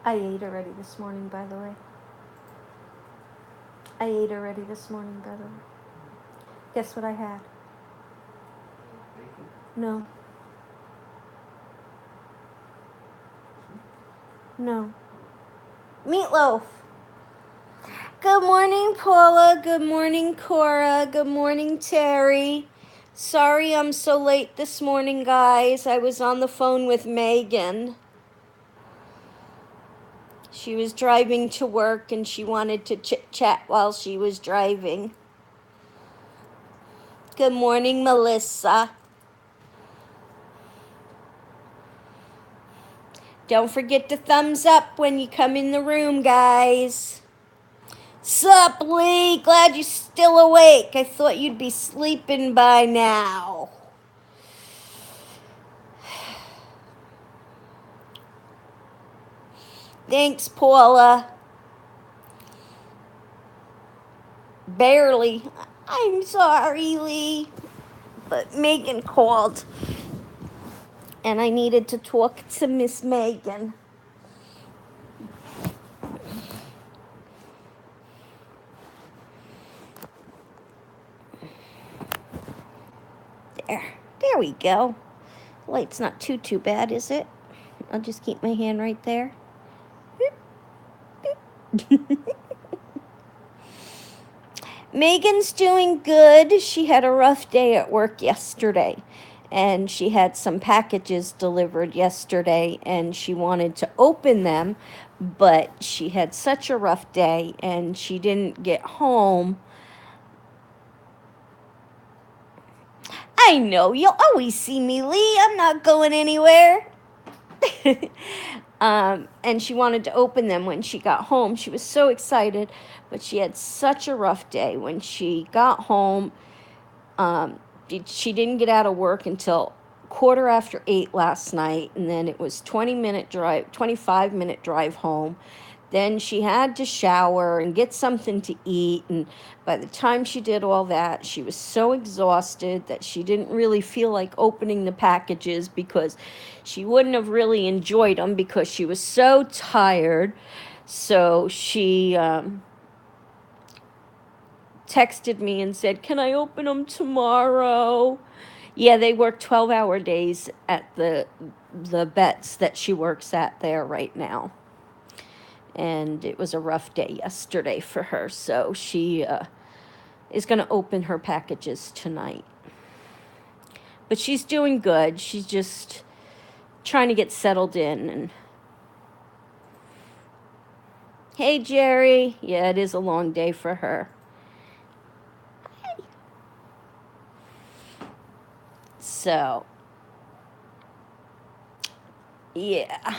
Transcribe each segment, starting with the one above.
I ate already this morning, by the way. I ate already this morning, by the way. Guess what I had? No. No. Meatloaf. Good morning, Paula. Good morning, Cora. Good morning, Terry. Sorry I'm so late this morning, guys. I was on the phone with Megan. She was driving to work and she wanted to chit-chat while she was driving. Good morning, Melissa. Don't forget to thumbs up when you come in the room, guys. Sup, Lee? Glad you're still awake. I thought you'd be sleeping by now. Thanks, Paula. Barely. I'm sorry, Lee. But Megan called. And I needed to talk to Miss Megan. There we go. Light's not too bad, is it? I'll just keep my hand right there. Megan's doing good. She had a rough day at work yesterday, and she had some packages delivered yesterday, and she wanted to open them, but she had such a rough day, and she didn't get home. I know, you'll always see me, Lee. I'm not going anywhere. And she wanted to open them when she got home. She was so excited, but she had such a rough day. When she got home, she didn't get out of work until 8:15 last night, and then it was 25-minute drive home. Then she had to shower and get something to eat, and by the time she did all that, she was so exhausted that she didn't really feel like opening the packages because she wouldn't have really enjoyed them because she was so tired. So she texted me and said, "Can I open them tomorrow?" Yeah, they work 12-hour days at the Bets that she works at there right now. And it was a rough day yesterday for her, so she is going to open her packages tonight. But she's doing good. She's just trying to get settled in. And hey, Jerry. Yeah, it is a long day for her. So, yeah.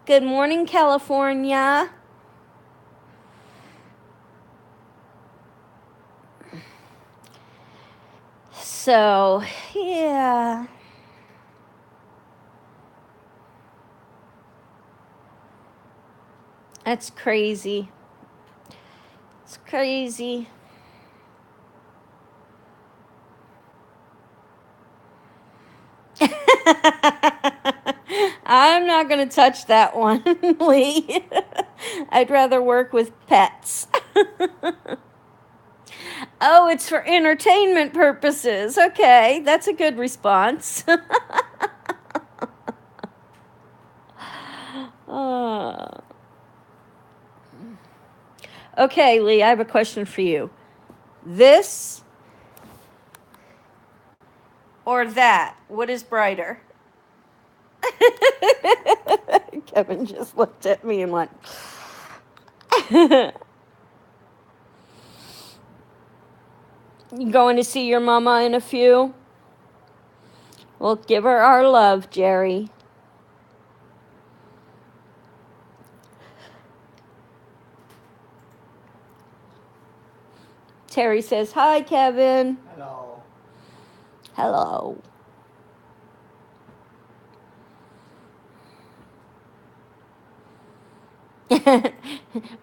Good morning, California. So, yeah. That's crazy. It's crazy. I'm not going to touch that one, Lee. I'd rather work with pets. Oh, it's for entertainment purposes. Okay, that's a good response. Okay, Lee, I have a question for you. This or that? What is brighter? Kevin just looked at me and went, You going to see your mama in a few? Well, give her our love, Jerry. Terry says, "Hi, Kevin." Hello. Hello.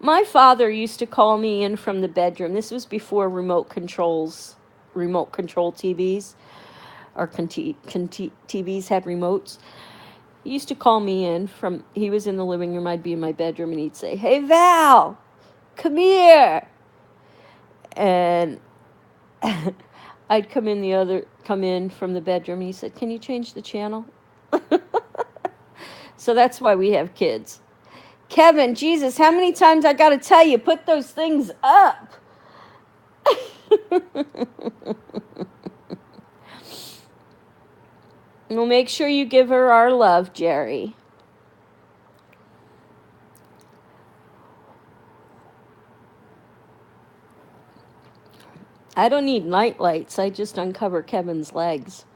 My father used to call me in from the bedroom. This was before remote control TVs, or TVs had remotes. He used to call me in from, he was in the living room, I'd be in my bedroom, and he'd say, "Hey, Val, come here." And I'd come in from the bedroom, and he said, "Can you change the channel?" So that's why we have kids. Kevin, Jesus, how many times I gotta tell you, put those things up? Well, make sure you give her our love, Jerry. I don't need night lights. I just uncover Kevin's legs.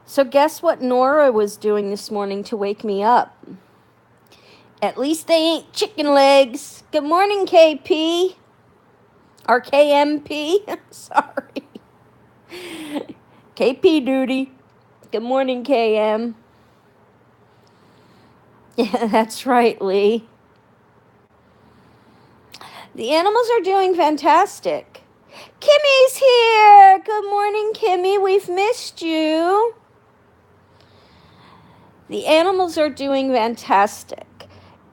So guess what Nora was doing this morning to wake me up? At least they ain't chicken legs. Good morning, KP. Or KMP. Sorry. KP duty. Good morning, KM. Yeah, that's right, Lee. The animals are doing fantastic. Kimmy's here. Good morning, Kimmy. We've missed you. The animals are doing fantastic.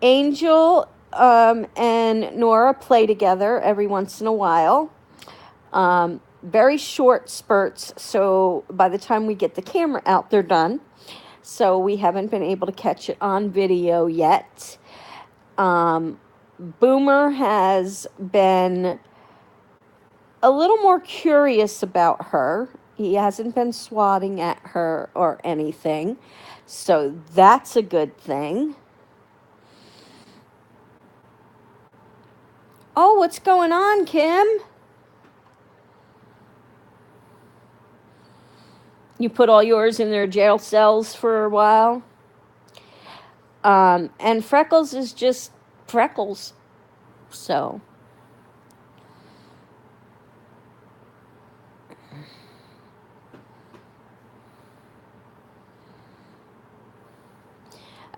Angel and Nora play together every once in a while. Very short spurts, so by the time we get the camera out, they're done. So we haven't been able to catch it on video yet. Boomer has been a little more curious about her. He hasn't been swatting at her or anything. So that's a good thing. Oh, what's going on, Kim? You put all yours in their jail cells for a while? And Freckles is just Freckles. So.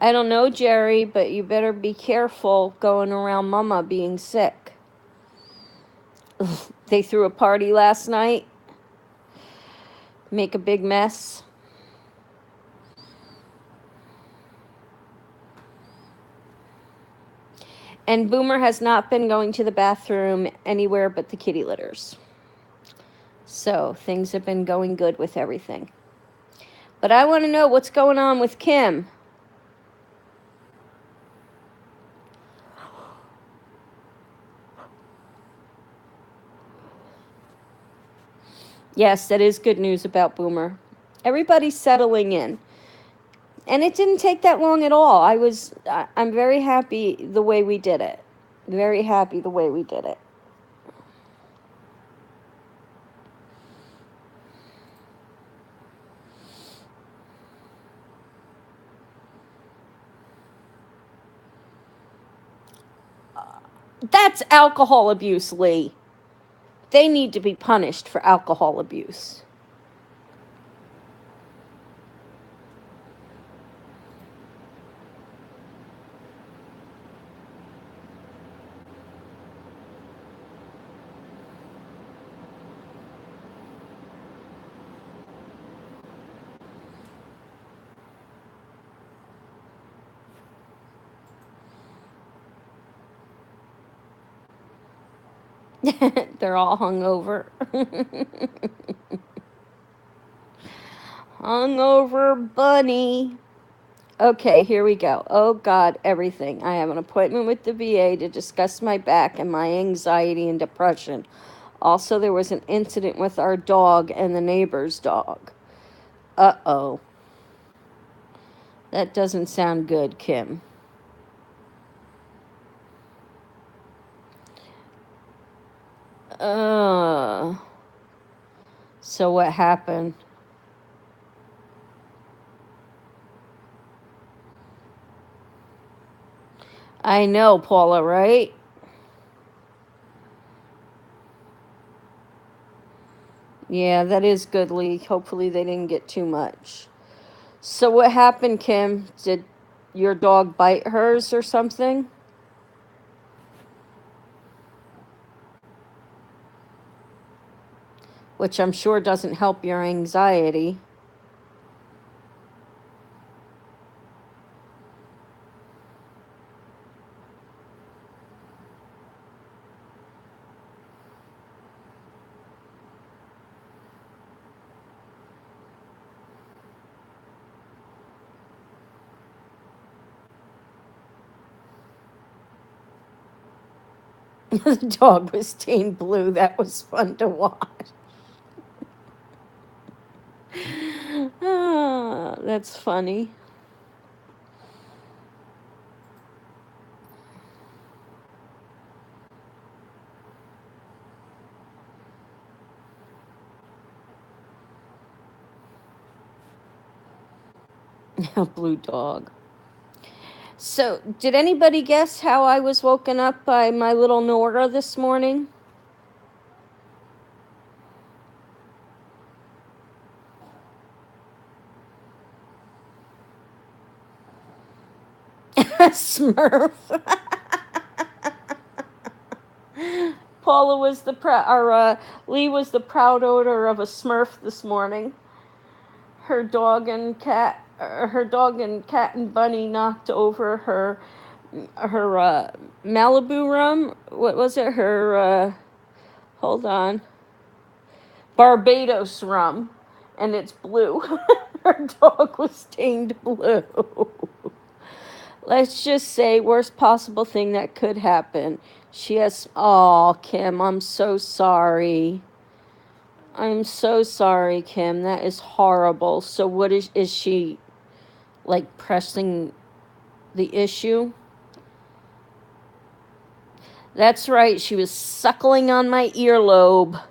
I don't know, Jerry, but you better be careful going around Mama being sick. They threw a party last night. Make a big mess. And Boomer has not been going to the bathroom anywhere but the kitty litters. So things have been going good with everything. But I want to know what's going on with Kim. Yes, that is good news about Boomer. Everybody's settling in. And it didn't take that long at all. I'm very happy the way we did it. Very happy the way we did it. That's alcohol abuse, Lee. They need to be punished for alcohol abuse. They're all hungover. Hungover bunny. Okay, here we go. Oh, God, everything. I have an appointment with the VA to discuss my back and my anxiety and depression. Also, there was an incident with our dog and the neighbor's dog. Uh-oh. That doesn't sound good, Kim. So what happened? I know, Paula, right? Yeah, that is good, Lee. Hopefully they didn't get too much. So what happened, Kim? Did your dog bite hers or something? which I'm sure doesn't help your anxiety. The dog was stained blue. That was fun to watch. Ah, that's funny. A blue dog. So, did anybody guess how I was woken up by my little Nora this morning? Smurf. Paula was Lee was the proud owner of a Smurf this morning. Her dog and cat and bunny knocked over her Malibu rum. What was it? Her hold on, Barbados rum, and it's blue. Her dog was stained blue. Let's just say worst possible thing that could happen. She has, oh, Kim, I'm so sorry. I'm so sorry, Kim. That is horrible. So what is she like pressing the issue? That's right. She was suckling on my earlobe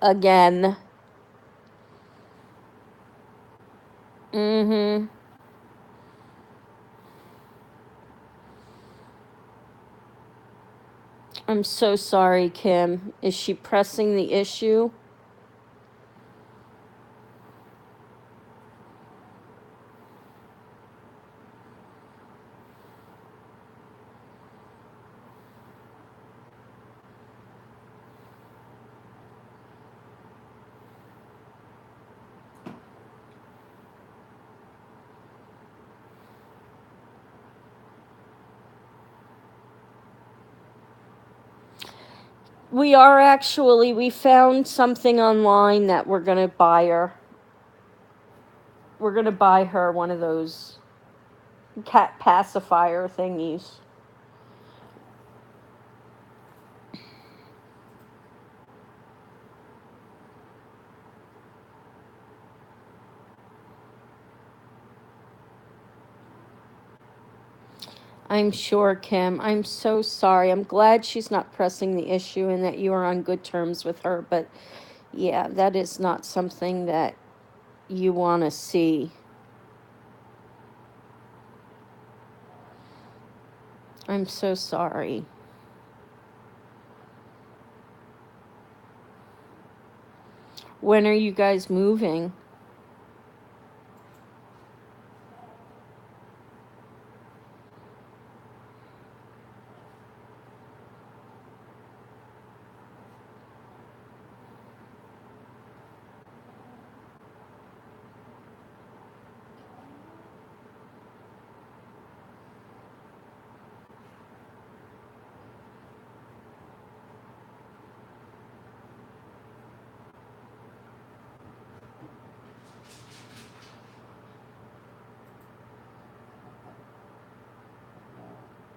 again. Mm-hmm. I'm so sorry, Kim. Is she pressing the issue? We found something online that we're going to buy her. We're going to buy her one of those cat pacifier thingies. I'm sure, Kim. I'm so sorry. I'm glad she's not pressing the issue and that you are on good terms with her. But yeah, that is not something that you want to see. I'm so sorry. When are you guys moving?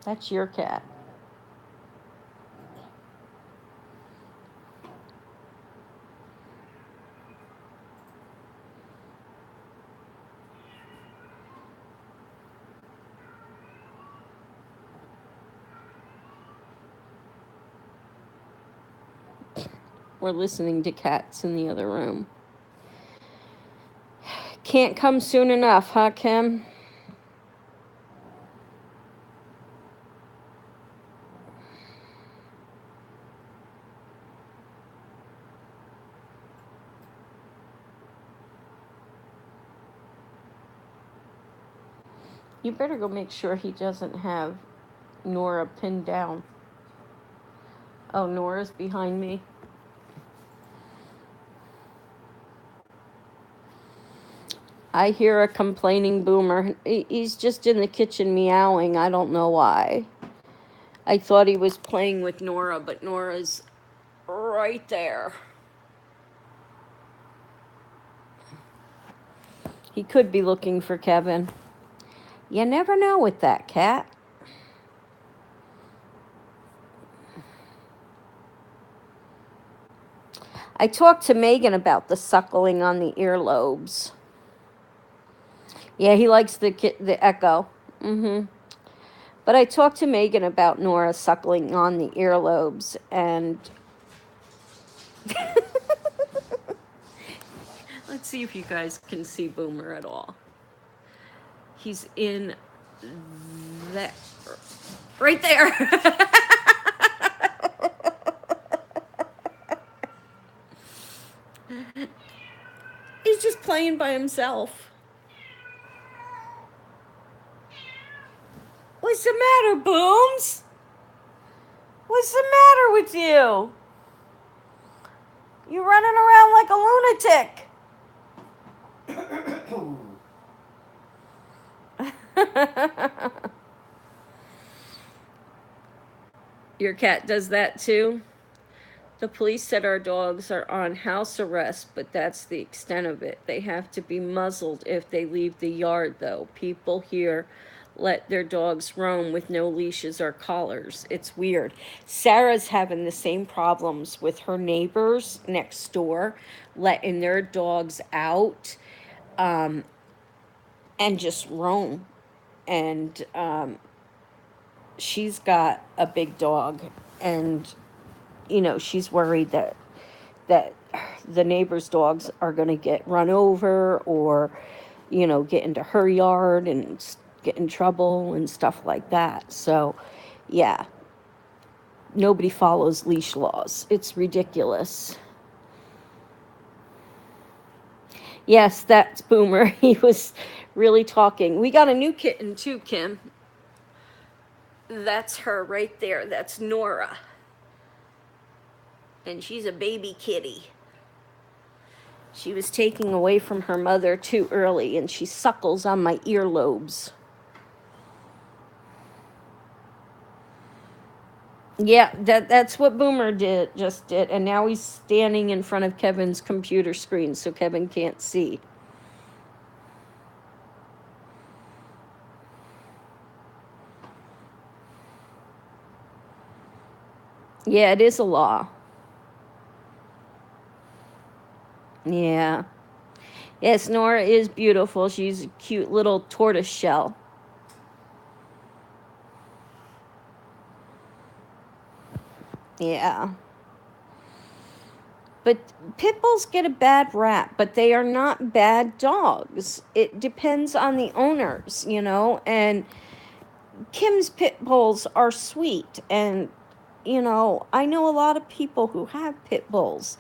That's your cat. We're listening to cats in the other room. Can't come soon enough, huh, Kim? You better go make sure he doesn't have Nora pinned down. Oh, Nora's behind me. I hear a complaining Boomer. He's just in the kitchen meowing. I don't know why. I thought he was playing with Nora, but Nora's right there. He could be looking for Kevin. You never know with that cat. I talked to Megan about the suckling on the earlobes. Yeah, he likes the echo. But I talked to Megan about Nora suckling on the earlobes, and let's see if you guys can see Boomer at all. He's in that right there. He's just playing by himself. What's the matter, Booms? What's the matter with you? You're running around like a lunatic. Your cat does that too? The police said our dogs are on house arrest, but that's the extent of it. They have to be muzzled if they leave the yard, though. People here let their dogs roam with no leashes or collars. It's weird. Sarah's having the same problems with her neighbors next door, letting their dogs out and just roam. And she's got a big dog, and she's worried that the neighbors' dogs are going to get run over, or get into her yard and get in trouble and stuff like that. So yeah, nobody follows leash laws. It's ridiculous. Yes, that's Boomer. He was really talking. We got a new kitten too, Kim. That's her right there. That's Nora. And she's a baby kitty. She was taken away from her mother too early, and she suckles on my earlobes. Yeah, that's what Boomer just did, and now he's standing in front of Kevin's computer screen so Kevin can't see. Yeah, it is a law. Yeah. Yes, Nora is beautiful. She's a cute little tortoise shell. Yeah. But pit bulls get a bad rap, but they are not bad dogs. It depends on the owners, and Kim's pit bulls are sweet, and I know a lot of people who have pit bulls.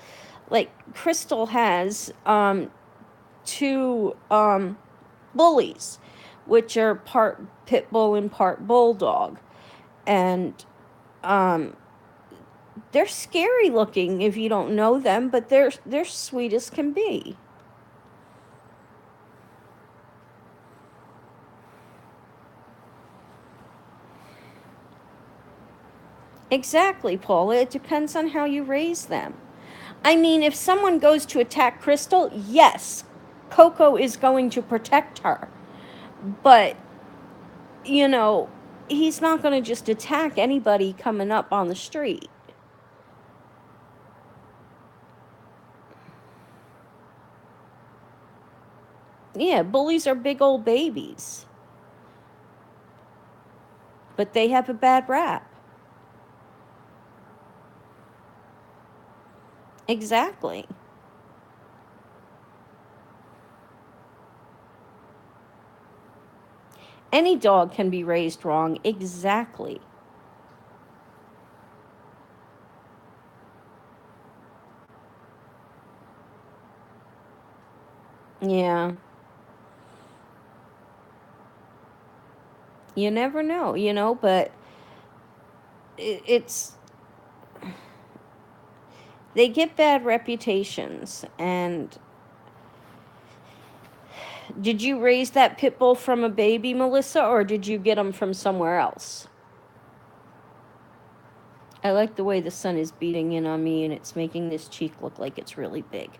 Like Crystal has two bullies, which are part pit bull and part bulldog, and they're scary looking if you don't know them, but they're sweet as can be. Exactly, Paula. It depends on how you raise them. I mean, if someone goes to attack Crystal, yes, Coco is going to protect her. But, he's not going to just attack anybody coming up on the street. Yeah, bullies are big old babies. But they have a bad rap. Exactly. Any dog can be raised wrong. Exactly. Yeah. You never know, but it's they get bad reputations, and Did you raise that pit bull from a baby, Melissa, or did you get him from somewhere else? I like the way the sun is beating in on me, and it's making this cheek look like it's really big.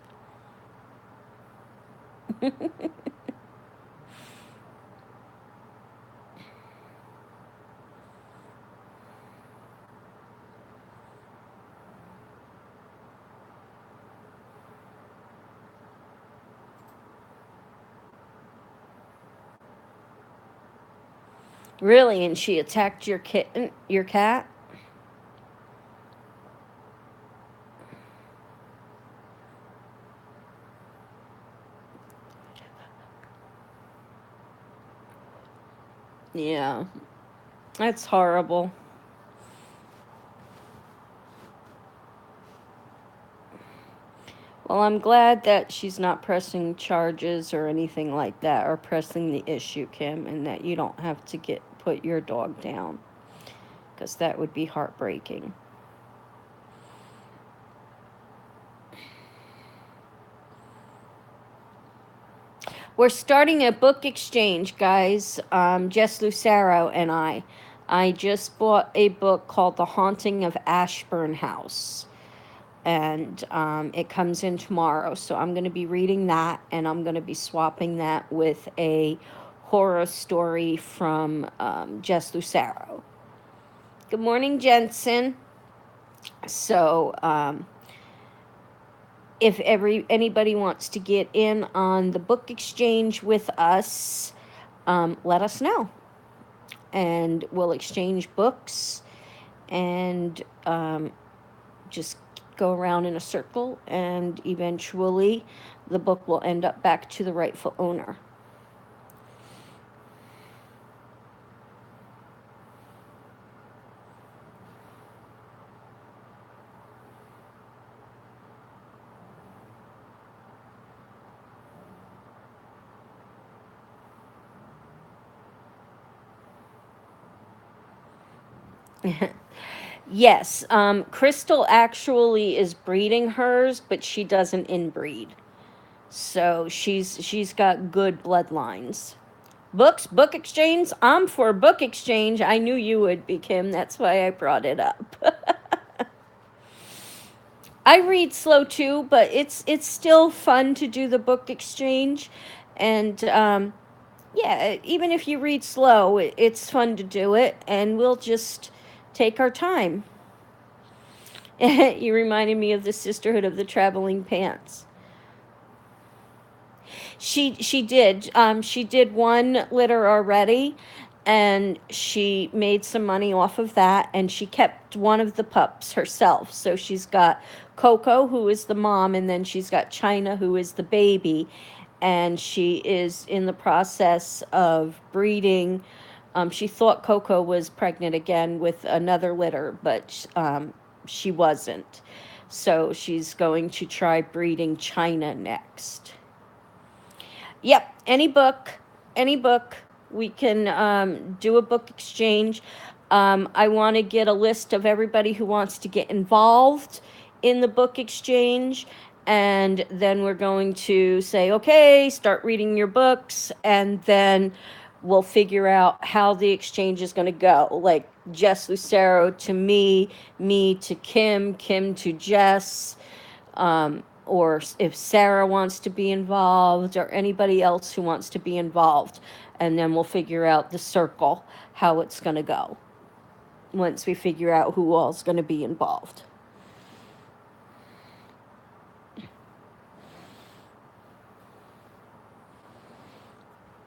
Really? And she attacked your kitten, your cat? Yeah. That's horrible. Well, I'm glad that she's not pressing charges or anything like that, or pressing the issue, Kim, and that you don't have to put your dog down, because that would be heartbreaking. We're starting a book exchange, guys. Jess Lucero and I. I just bought a book called The Haunting of Ashburn House. And it comes in tomorrow. So I'm going to be reading that, and I'm going to be swapping that with a horror story from Jess Lucero. Good morning, Jensen. So if anybody wants to get in on the book exchange with us, let us know. And we'll exchange books and just go around in a circle, and eventually the book will end up back to the rightful owner. Yes, Crystal actually is breeding hers, but she doesn't inbreed. So she's got good bloodlines. Book exchange? I'm for book exchange. I knew you would be, Kim. That's why I brought it up. I read slow too, but it's still fun to do the book exchange. And yeah, even if you read slow, it's fun to do it, and we'll just take our time. You reminded me of the Sisterhood of the Traveling Pants. She did. She did one litter already, and she made some money off of that, and she kept one of the pups herself. So she's got Coco, who is the mom, and then she's got China, who is the baby, and she is in the process of breeding. She thought Coco was pregnant again with another litter, but she wasn't. So she's going to try breeding China next. Yep, any book, we can do a book exchange. I want to get a list of everybody who wants to get involved in the book exchange, and then we're going to say, okay, start reading your books, and then we'll figure out how the exchange is going to go. Like Jess Lucero to me to Kim to Jess. Or if Sarah wants to be involved, or anybody else who wants to be involved. And then we'll figure out the circle, how it's going to go, once we figure out who all's going to be involved.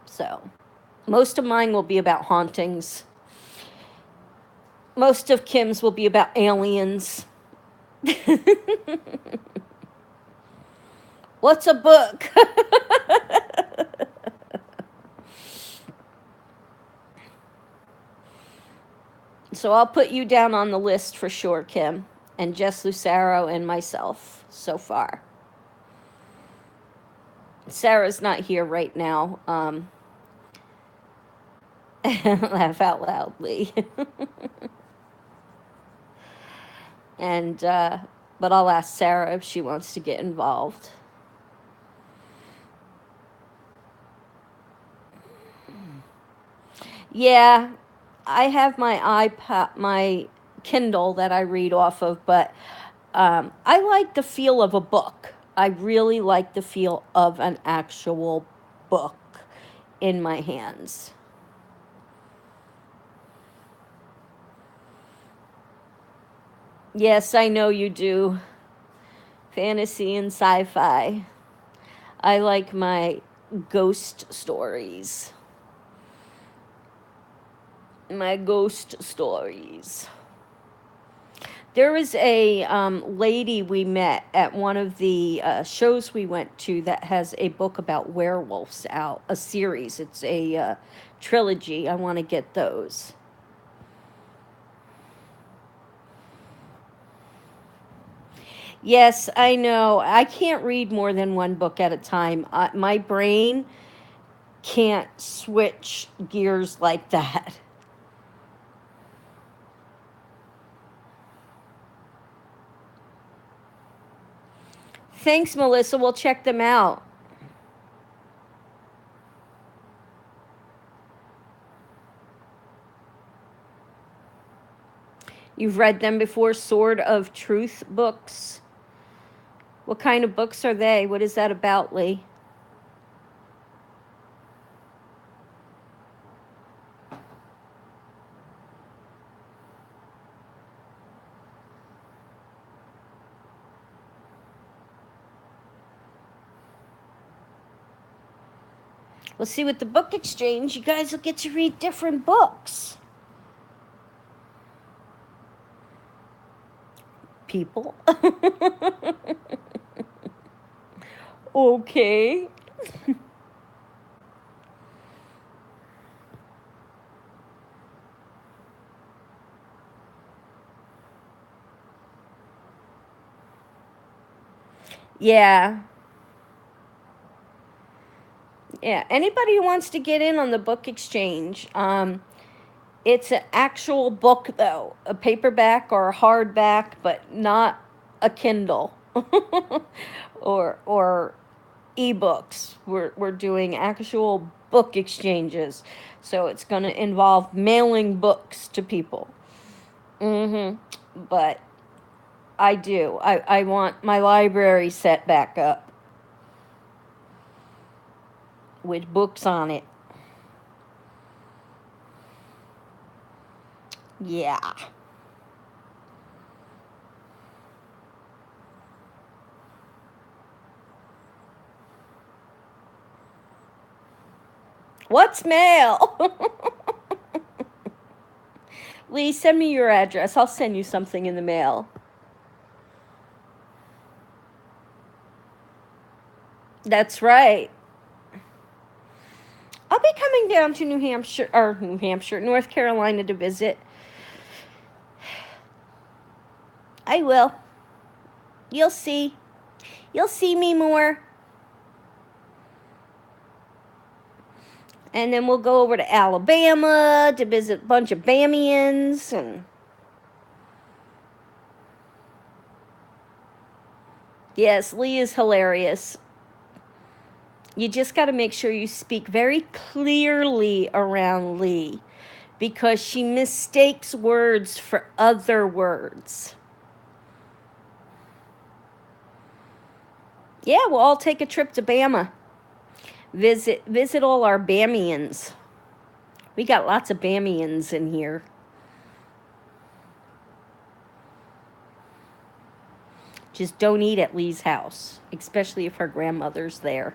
So, most of mine will be about hauntings. Most of Kim's will be about aliens. What's a book? So I'll put you down on the list for sure, Kim, and Jess Lucero and myself so far. Sarah's not here right now. Laugh out loudly. And but I'll ask Sarah if she wants to get involved. Yeah, I have my iPad, my Kindle that I read off of, but I like the feel of a book. I really like the feel of an actual book in my hands. Yes, I know you do. Fantasy and sci-fi. I like my ghost stories. My ghost stories. There was a lady we met at one of the shows we went to that has a book about werewolves out, a series. It's a trilogy. I want to get those. Yes, I know. I can't read more than one book at a time. My brain can't switch gears like that. Thanks, Melissa. We'll check them out. You've read them before, Sword of Truth books. What kind of books are they? What is that about, Lee? We'll see with the book exchange. You guys will get to read different books. People. Okay. Yeah. Yeah. Anybody who wants to get in on the book exchange, it's an actual book, though, a paperback or a hardback, but not a Kindle or ebooks. We're doing actual book exchanges, so it's going to involve mailing books to people. But I do. I want my library set back up with books on it. Yeah. What's mail? Lee, send me your address. I'll send you something in the mail. That's right. I'll be coming down to North Carolina to visit. I will. You'll see. You'll see me more. And then we'll go over to Alabama to visit a bunch of Bamians. And yes, Lee is hilarious. You just got to make sure you speak very clearly around Lee, because she mistakes words for other words. Yeah, we'll all take a trip to Bama. Visit all our Bamians. We got lots of Bamians in here. Just don't eat at Lee's house, especially if her grandmother's there.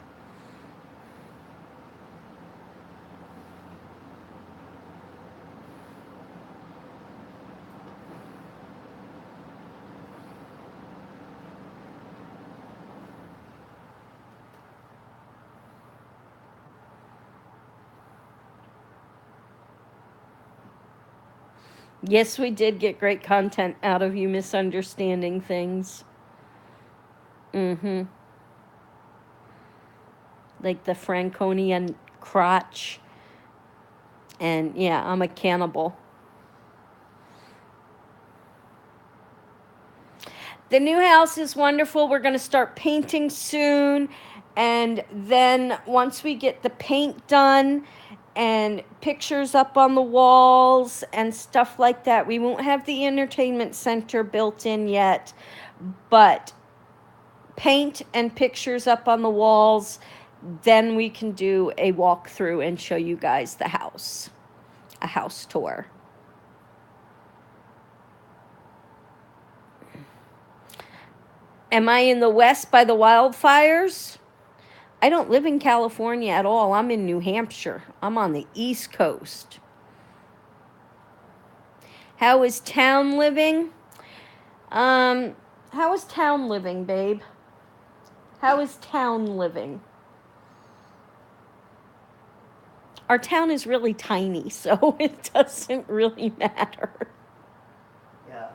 Yes, we did get great content out of you misunderstanding things. Like the Franconian crotch. And yeah, I'm a cannibal. The new house is wonderful. We're going to start painting soon. And then once we get the paint done and pictures up on the walls and stuff like that. We won't have the entertainment center built in yet, but paint and pictures up on the walls. Then we can do a walkthrough and show you guys the house, a house tour. Am I in the West by the wildfires? I don't live in California at all. I'm in New Hampshire. I'm on the East Coast. How is town living? How is town living, babe? How is town living? Our town is really tiny, so it doesn't really matter. Yeah,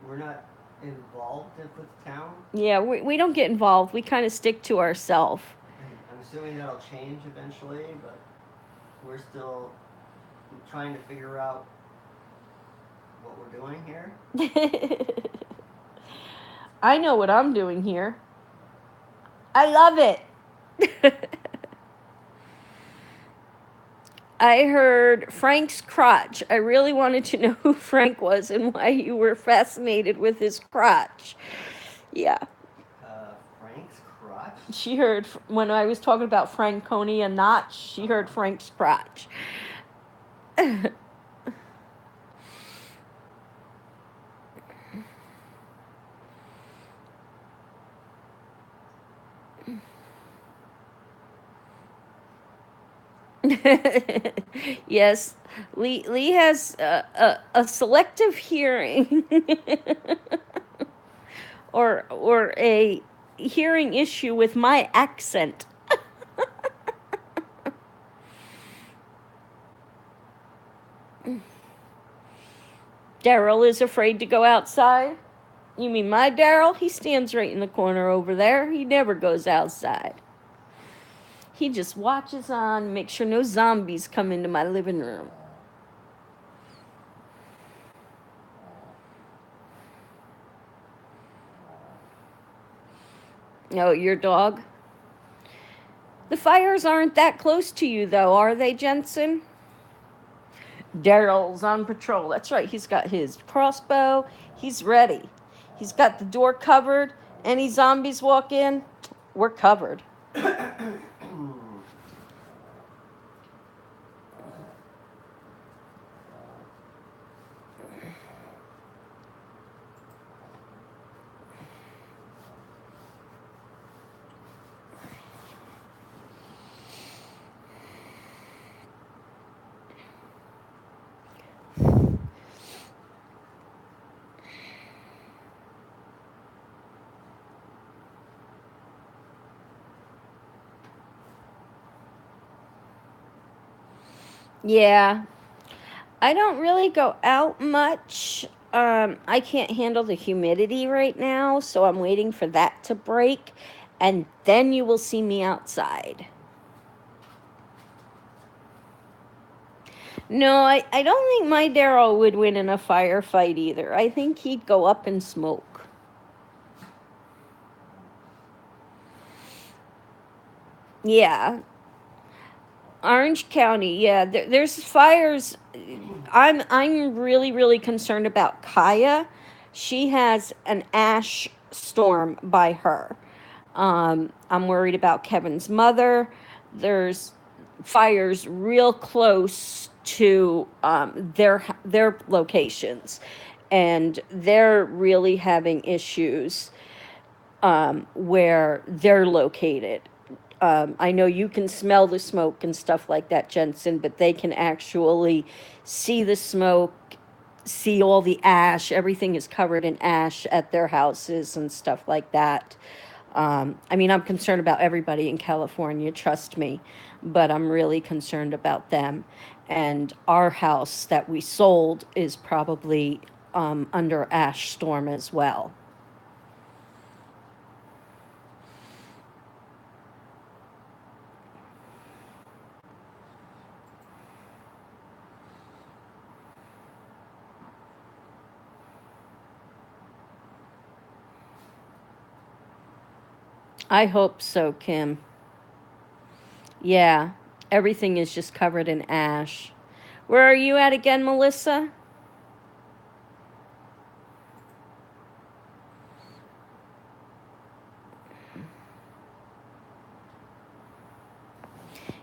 we're not involved with town. Yeah, we don't get involved. We kind of stick to ourselves. I'm assuming that'll change eventually, but we're still trying to figure out what we're doing here. I know what I'm doing here. I love it. I heard Frank's crotch. I really wanted to know who Frank was and why you were fascinated with his crotch. Yeah. Frank's crotch? She heard, when I was talking about Franconia Notch, she heard Frank's crotch. Yes, Lee has a selective hearing or a hearing issue with my accent. Daryl is afraid to go outside. You mean my Daryl? He stands right in the corner over there. He never goes outside. He just watches on, makes sure no zombies come into my living room. Oh, your dog? The fires aren't that close to you, though, are they, Jensen? Daryl's on patrol. That's right. He's got his crossbow. He's ready. He's got the door covered. Any zombies walk in, we're covered. Yeah. I don't really go out much. I can't handle the humidity right now, so I'm waiting for that to break, and then you will see me outside. No, I don't think my Daryl would win in a firefight either. I think he'd go up in smoke. Yeah. Orange County, yeah, there's fires. I'm really concerned about Kaya. She has an ash storm by her. I'm worried about Kevin's mother. There's fires real close to their locations, and they're really having issues where they're located. I know you can smell the smoke and stuff like that, Jensen, but they can actually see the smoke, see all the ash. Everything is covered in ash at their houses and stuff like that. I mean, I'm concerned about everybody in California, trust me, but I'm really concerned about them. And our house that we sold is probably under ash storm as well. I hope so, Kim. Yeah. Everything is just covered in ash. Where are you at again, Melissa?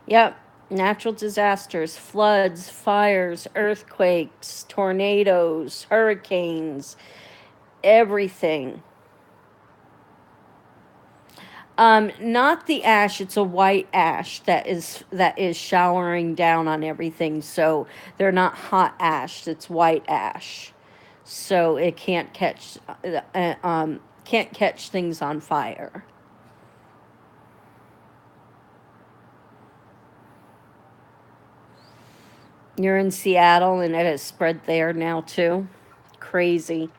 Yep. Natural disasters, floods, fires, earthquakes, tornadoes, hurricanes, everything. Not the ash, it's a white ash that is showering down on everything. So they're not hot ash, it's white ash. So it can't catch things on fire. You're in Seattle and it has spread there now too. Crazy.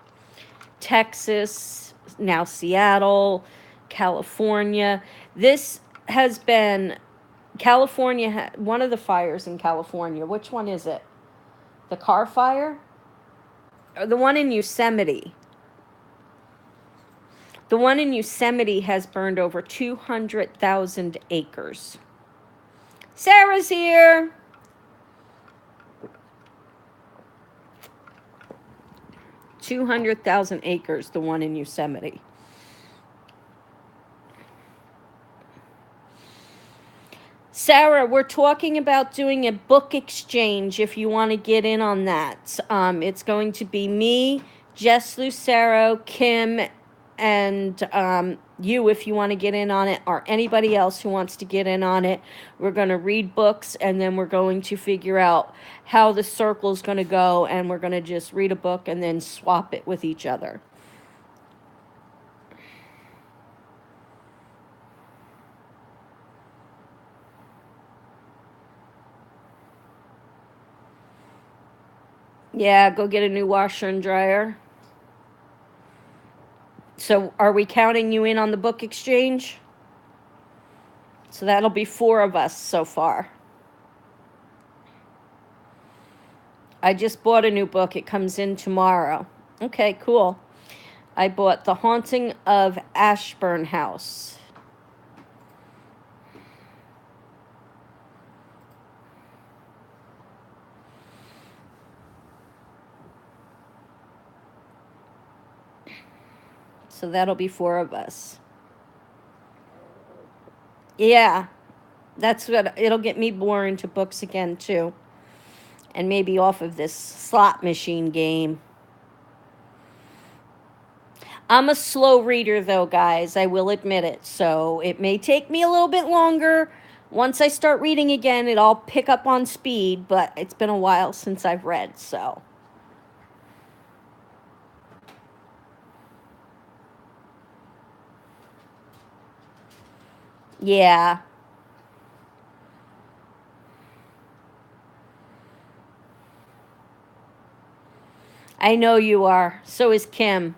Texas, now Seattle, California. This has been California, one of the fires in California. Which one is it? The car fire? Or the one in Yosemite? The one in Yosemite has burned over 200,000 acres. Sarah's here. 200,000 acres, the one in Yosemite. Sarah, we're talking about doing a book exchange if you want to get in on that. It's going to be me, Jess Lucero, Kim, and you if you want to get in on it, or anybody else who wants to get in on it. We're going to read books, and then we're going to figure out how the circle is going to go, and we're going to just read a book and then swap it with each other. Yeah, go get a new washer and dryer. So are we counting you in on the book exchange? So that'll be 4 of us so far. I just bought a new book. It comes in tomorrow. Okay, cool. I bought The Haunting of Ashburn House. So that'll be 4 of us. Yeah, that's what it'll get me more into books again too. And maybe off of this slot machine game. I'm a slow reader though, guys. I will admit it. So it may take me a little bit longer. Once I start reading again, it'll pick up on speed, but it's been a while since I've read, so. Yeah. I know you are. So is Kim.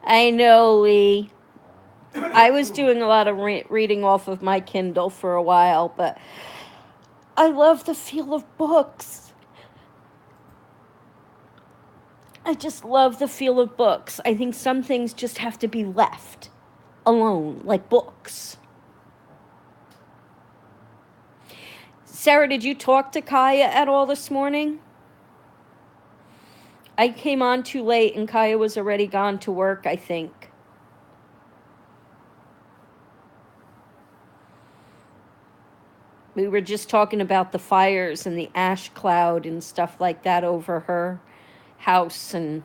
I know, Lee. I was doing a lot of reading off of my Kindle for a while, but I love the feel of books. I just love the feel of books. I think some things just have to be left alone, like books. Sarah, did you talk to Kaya at all this morning? I came on too late and Kaya was already gone to work, I think. We were just talking about the fires and the ash cloud and stuff like that over her house and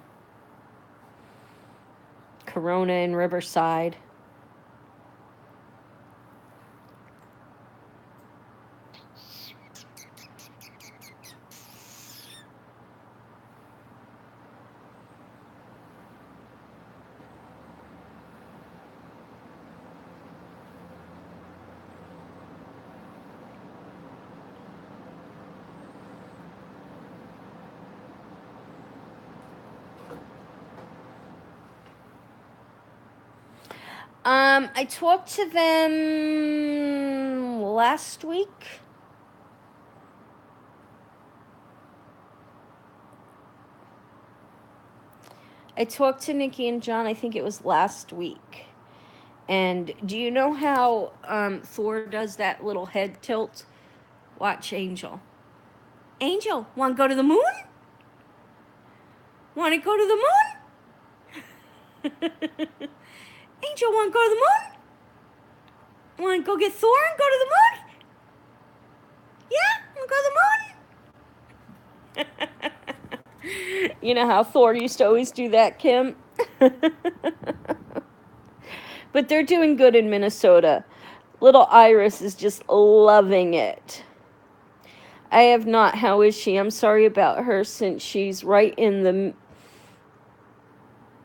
Corona in Riverside. I talked to them last week. I talked to Nikki and John, I think it was last week. And do you know how Thor does that little head tilt? Watch Angel. Angel, want to go to the moon? Want to go to the moon? Angel, want to go to the moon? Want to go get Thor and go to the moon? Yeah? Want to go to the moon? You know how Thor used to always do that, Kim? But they're doing good in Minnesota. Little Iris is just loving it. I have not. How is she? I'm sorry about her, since she's right in the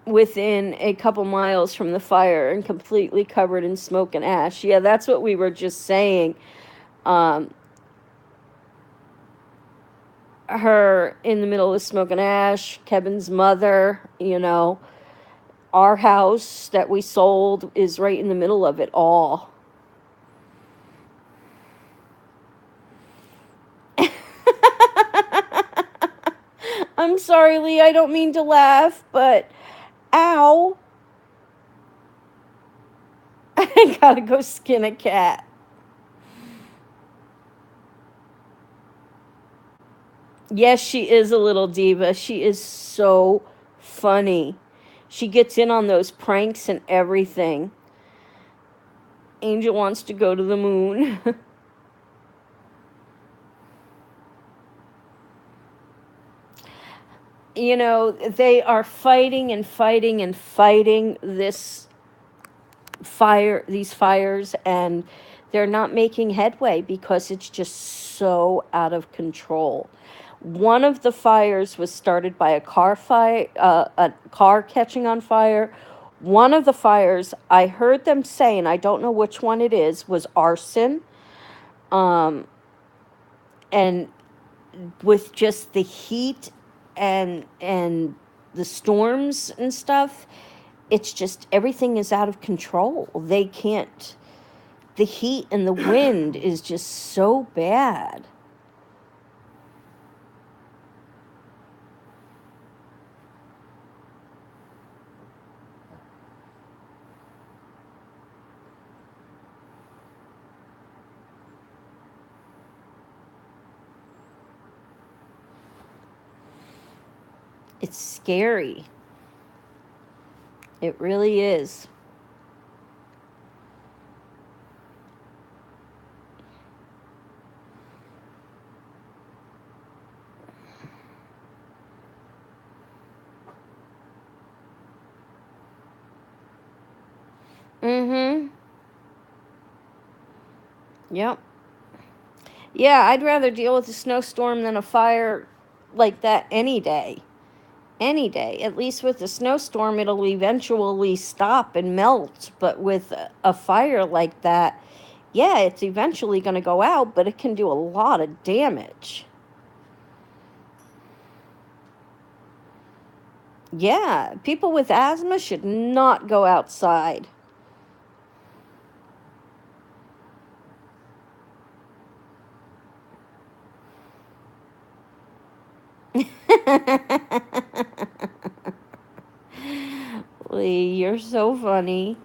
within a couple miles from the fire and completely covered in smoke and ash. Yeah, that's what we were just saying. Her in the middle of smoke and ash, Kevin's mother, you know, our house that we sold is right in the middle of it all. I'm sorry, Lee, I don't mean to laugh, but ow. I gotta go skin a cat. Yes, she is a little diva. She is so funny. She gets in on those pranks and everything. Angel wants to go to the moon. You know, they are fighting and fighting and fighting these fires, and they're not making headway because it's just so out of control. One of the fires was started by a car catching on fire. One of the fires, I heard them say, and I don't know which one it is, was arson. And with just the heat and the storms and stuff, it's just everything is out of control. They can't. The heat and the wind is just so bad. It's scary. It really is. Mm-hmm. Yep. Yeah, I'd rather deal with a snowstorm than a fire like that any day. Any day. At least with a snowstorm, it'll eventually stop and melt. But with a fire like that, yeah, it's eventually going to go out, but it can do a lot of damage. Yeah, people with asthma should not go outside. Lee, you're so funny.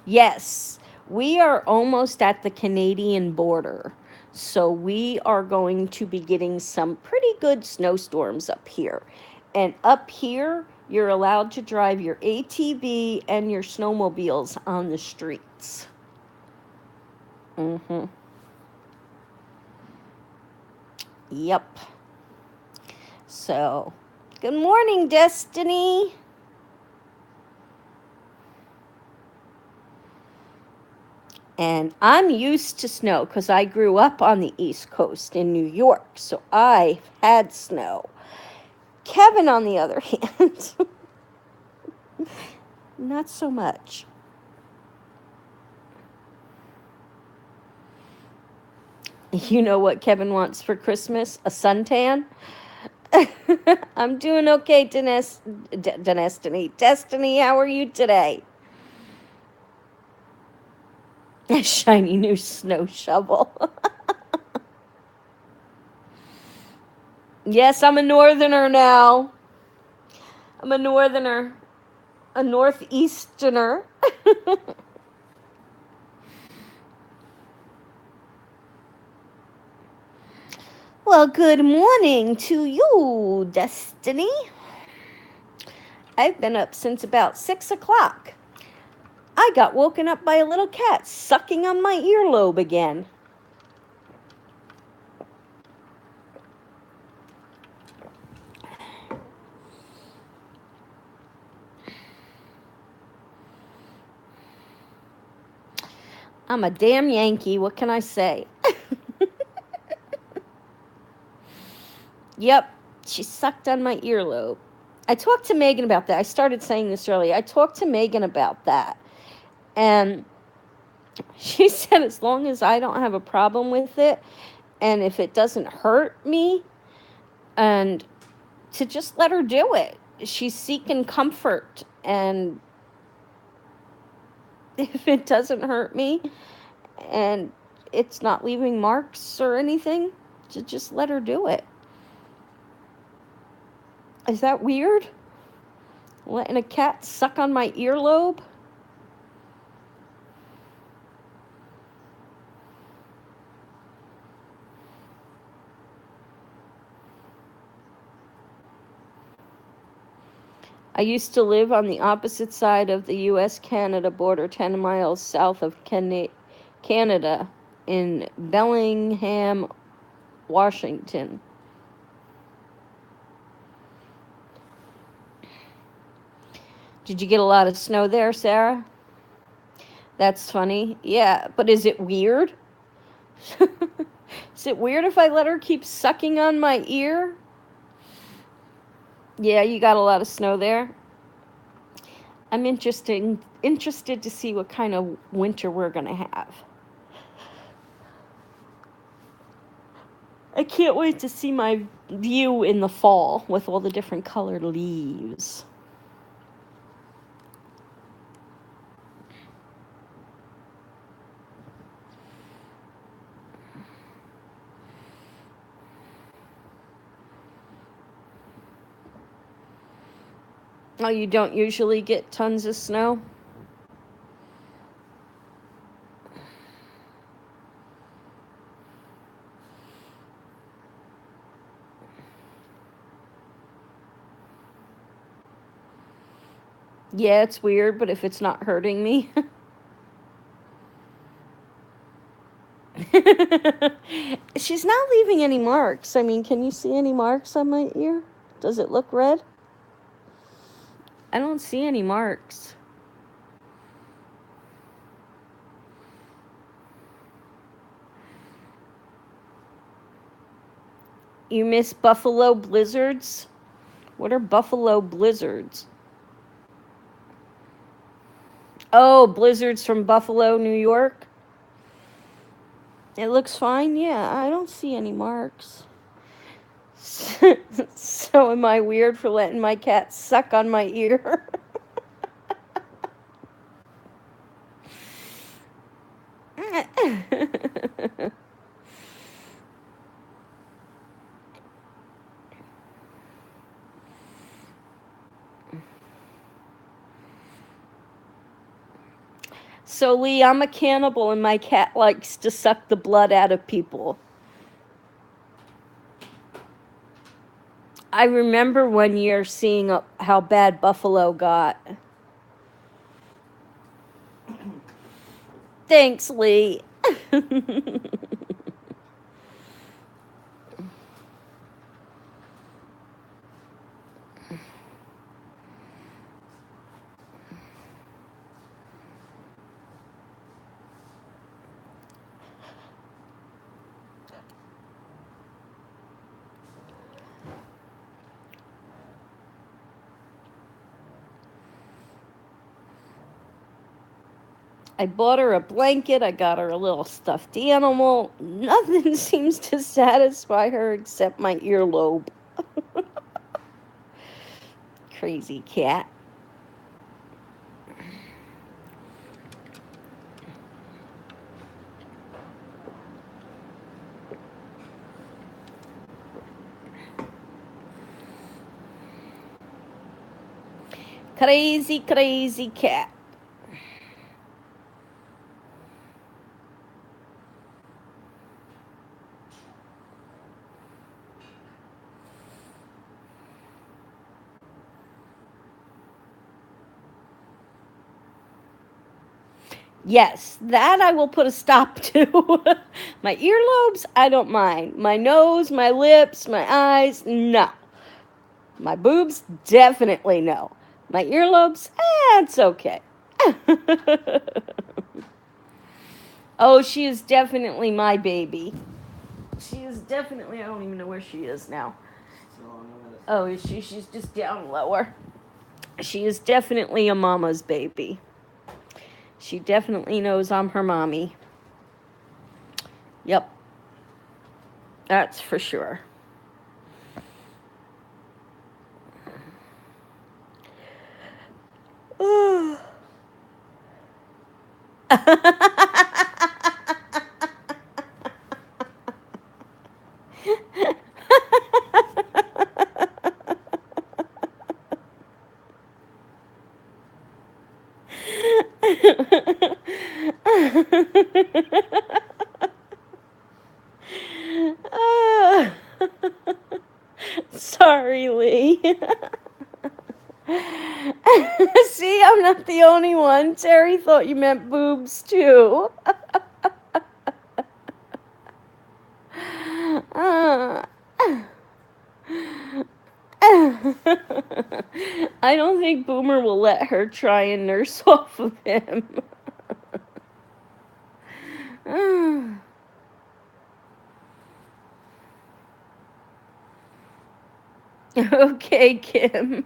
Yes, we are almost at the Canadian border. So we are going to be getting some pretty good snowstorms up here. And up here, you're allowed to drive your ATV and your snowmobiles on the streets. Mm-hmm. Yep. So, good morning, Destiny. And I'm used to snow because I grew up on the East Coast in New York, so I've had snow. Kevin, on the other hand, not so much. You know what Kevin wants for Christmas? A suntan? I'm doing okay, Destiny. Destiny, how are you today? A shiny new snow shovel. Yes, I'm a northerner now. I'm a northerner. A northeasterner. Well, good morning to you, Destiny. I've been up since about 6 o'clock. I got woken up by a little cat sucking on my earlobe again. I'm a damn Yankee, what can I say? Yep, she sucked on my earlobe. I talked to Megan about that. I started saying this earlier. I talked to Megan about that. And she said as long as I don't have a problem with it, and if it doesn't hurt me, and to just let her do it. She's seeking comfort, and if it doesn't hurt me, and it's not leaving marks or anything, to just let her do it. Is that weird? Letting a cat suck on my earlobe? I used to live on the opposite side of the U.S.-Canada border, 10 miles south of Canada, in Bellingham, Washington. Did you get a lot of snow there, Sarah? That's funny. Yeah, but is it weird? Is it weird if I let her keep sucking on my ear? Yeah, you got a lot of snow there. I'm interested to see what kind of winter we're going to have. I can't wait to see my view in the fall with all the different colored leaves. Oh, you don't usually get tons of snow? Yeah, it's weird, but if it's not hurting me. She's not leaving any marks. I mean, can you see any marks on my ear? Does it look red? I don't see any marks. You miss buffalo blizzards? What are buffalo blizzards? Oh, blizzards from Buffalo, New York? It looks fine. Yeah, I don't see any marks. So am I weird for letting my cat suck on my ear? So, Lee, I'm a cannibal and my cat likes to suck the blood out of people. I remember one year seeing how bad Buffalo got. Thanks, Lee. I bought her a blanket. I got her a little stuffed animal. Nothing seems to satisfy her except my earlobe. Crazy cat. Crazy, crazy cat. Yes, that I will put a stop to. My earlobes, I don't mind. My nose, my lips, my eyes, no. My boobs, definitely no. My earlobes, it's okay. Oh, she is definitely my baby. She is definitely, I don't even know where she is now. Oh, is she? She's just down lower. She is definitely a mama's baby. She definitely knows I'm her mommy. Yep. That's for sure. Sorry, Lee. See, I'm not the only one. Terry thought you meant boobs, too. I don't think Boomer will let her try and nurse off of him. Okay, Kim.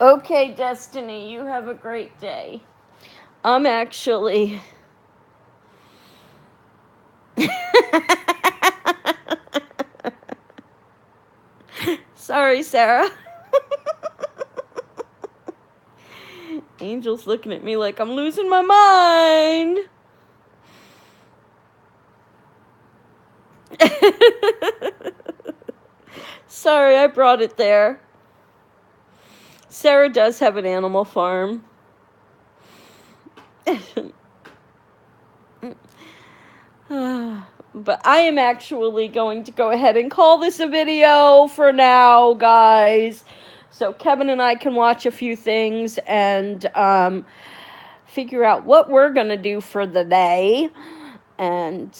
Okay, Destiny, you have a great day. I'm actually... Sorry, Sarah. Angel's looking at me like I'm losing my mind. Sorry, I brought it there. Sarah does have an animal farm. But I am actually going to go ahead and call this a video for now, guys. So Kevin and I can watch a few things and figure out what we're going to do for the day. And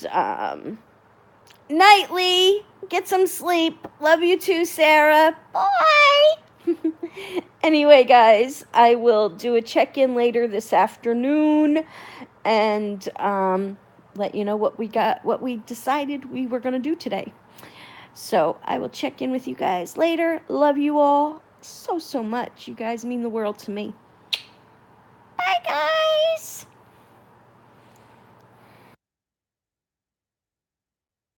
nightly, get some sleep. Love you too, Sarah. Bye. Anyway, guys, I will do a check-in later this afternoon and let you know what we decided we were going to do today. So I will check in with you guys later. Love you all so much. You guys mean the world to me. Bye, guys.